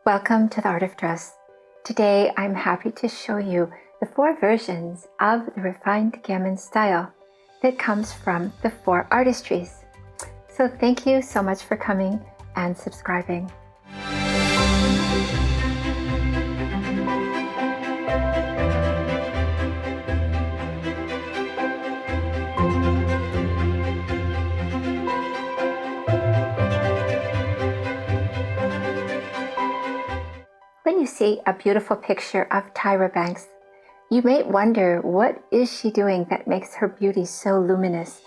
Welcome to the Art of Dress. Today I'm happy to show you the 4 versions of the Refined Gamine style that comes from the 4 Artistries. So thank you so much for coming and subscribing. When you see a beautiful picture of Tyra Banks, you may wonder what is she doing that makes her beauty so luminous.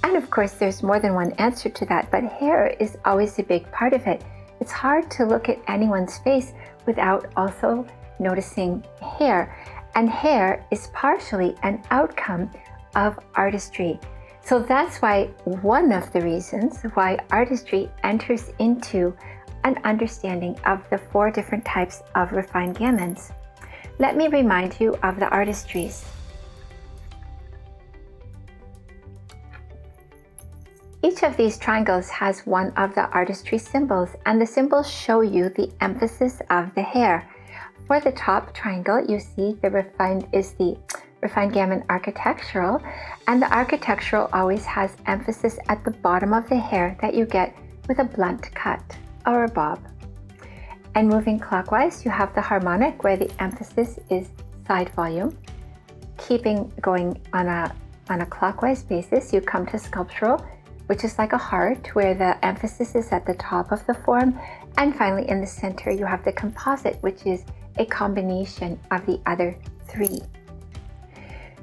And of course there's more than one answer to that, but hair is always a big part of it. It's hard to look at anyone's face without also noticing hair. And hair is partially an outcome of artistry. So that's why one of the reasons why artistry enters into an understanding of the 4 different types of refined gamines. Let me remind you of the Artistries. Each of these triangles has one of the artistry symbols, and the symbols show you the emphasis of the hair. For the top triangle, you see the refined gamine architectural, and the architectural always has emphasis at the bottom of the hair that you get with a blunt cut or a bob. And moving clockwise, you have the harmonic, where the emphasis is side volume. Keeping going on a clockwise basis, you come to sculptural, which is like a heart, where the emphasis is at the top of the form. And finally, in the center, you have the composite, which is a combination of the other 3.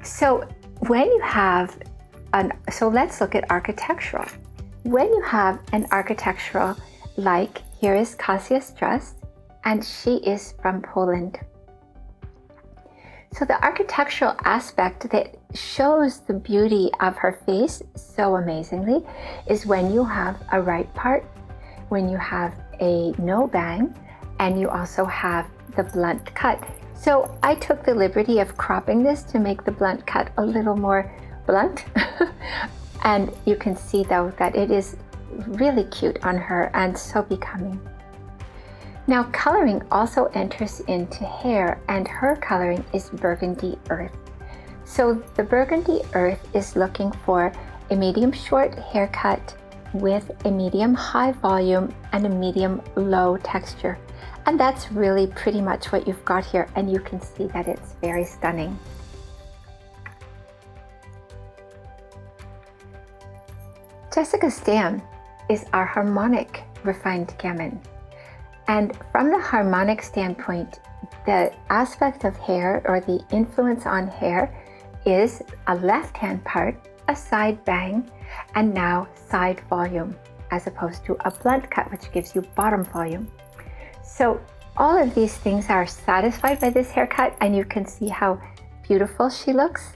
So when you have so let's look at architectural. When you have an architectural, like here is Kasia Struss, and she is from Poland. So the architectural aspect that shows the beauty of her face so amazingly is when you have a right part, when you have a no bang, and you also have the blunt cut. So I took the liberty of cropping this to make the blunt cut a little more blunt. And you can see though that it is really cute on her and so becoming. Now coloring also enters into hair, and her coloring is Burgundy Earth. So the Burgundy Earth is looking for a medium short haircut with a medium high volume and a medium low texture. And that's really pretty much what you've got here, and you can see that it's very stunning. Jessica Stam is our Harmonic Refined Gamine. And from the harmonic standpoint, the aspect of hair, or the influence on hair, is a left-hand part, a side bang, and now side volume, as opposed to a blunt cut, which gives you bottom volume. So all of these things are satisfied by this haircut, and you can see how beautiful she looks.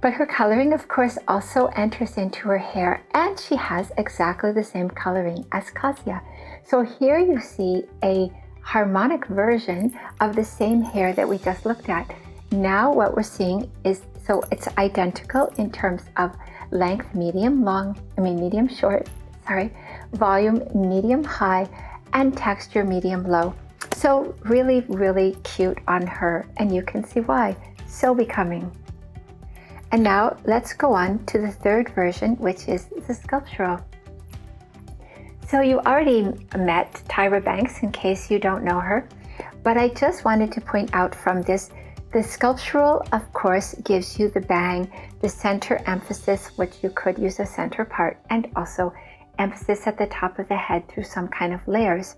But her coloring, of course, also enters into her hair, and she has exactly the same coloring as Kasia. So here you see a harmonic version of the same hair that we just looked at. Now what we're seeing is, so it's identical in terms of length, medium short, volume, medium high, and texture, medium low. So really, really cute on her, and you can see why. So becoming. And now let's go on to the 3rd version, which is the sculptural. So you already met Tyra Banks, in case you don't know her, but I just wanted to point out from this, the sculptural, of course, gives you the bang, the center emphasis, which you could use a center part, and also emphasis at the top of the head through some kind of layers.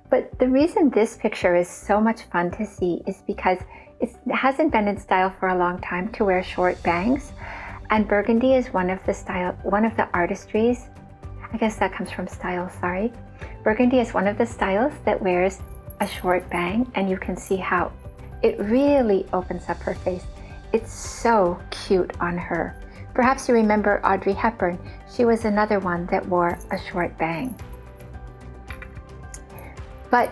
But the reason this picture is so much fun to see is because it hasn't been in style for a long time to wear short bangs, and Burgundy is one of the artistries. I guess that comes from style, sorry. Burgundy is one of the styles that wears a short bang, and you can see how it really opens up her face. It's so cute on her. Perhaps you remember Audrey Hepburn. She was another one that wore a short bang. But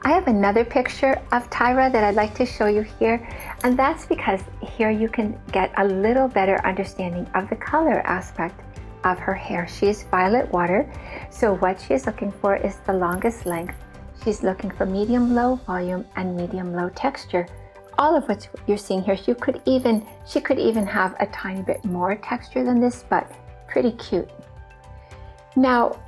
I have another picture of Tyra that I'd like to show you here, and that's because here you can get a little better understanding of the color aspect of her hair. She is violet water, so what she is looking for is the longest length. She's looking for medium low volume and medium low texture, all of which you're seeing here. She could even have a tiny bit more texture than this, but pretty cute. Now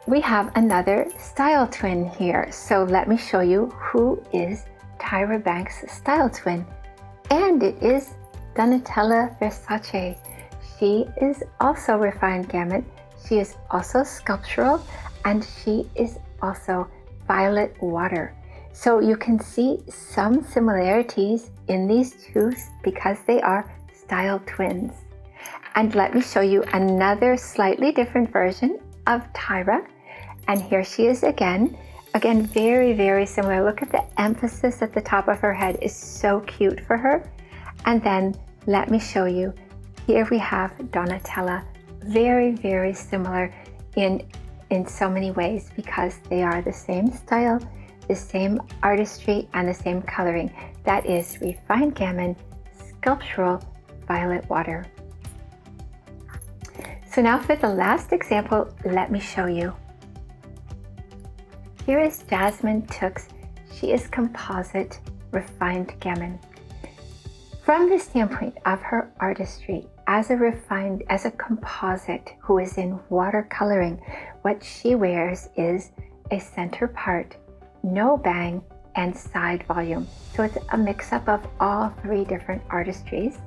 we have another style twin here. So let me show you who is Tyra Banks' style twin. And it is Donatella Versace. She is also refined gamine. She is also sculptural, and she is also violet water. So you can see some similarities in these two because they are style twins. And let me show you another slightly different version of Tyra. And here she is again. Again, very, very similar. Look at the emphasis at the top of her head is so cute for her. And then let me show you. Here we have Donatella. Very, very similar in so many ways because they are the same style, the same artistry, and the same coloring. That is refined gamine, sculptural, violet water. So now for the last example, let me show you. Here is Jasmine Tooks. She is composite, refined gamine. From the standpoint of her artistry, as a composite who is in watercoloring, what she wears is a center part, no bang, and side volume. So it's a mix-up of all three different artistries.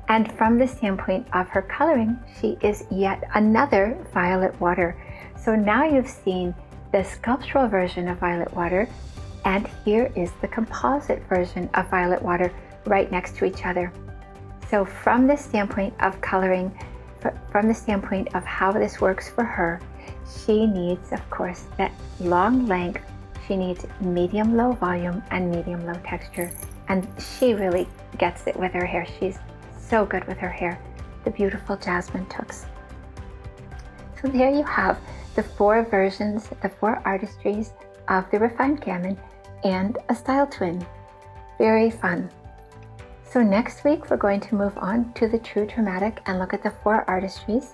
And from the standpoint of her coloring, she is yet another violet water. So now you've seen the sculptural version of violet water, and here is the composite version of violet water right next to each other. So from the standpoint of coloring, from the standpoint of how this works for her, she needs, of course, that long length. She needs medium low volume and medium low texture. And she really gets it with her hair. She's so good with her hair. The beautiful Jasmine Tooks. So there you have the four versions, the four artistries of the refined gamine and a style twin. Very fun. So next week, we're going to move on to the true dramatic and look at the four artistries.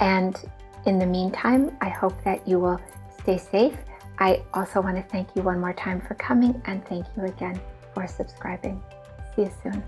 And in the meantime, I hope that you will stay safe. I also want to thank you one more time for coming, and thank you again for subscribing. See you soon.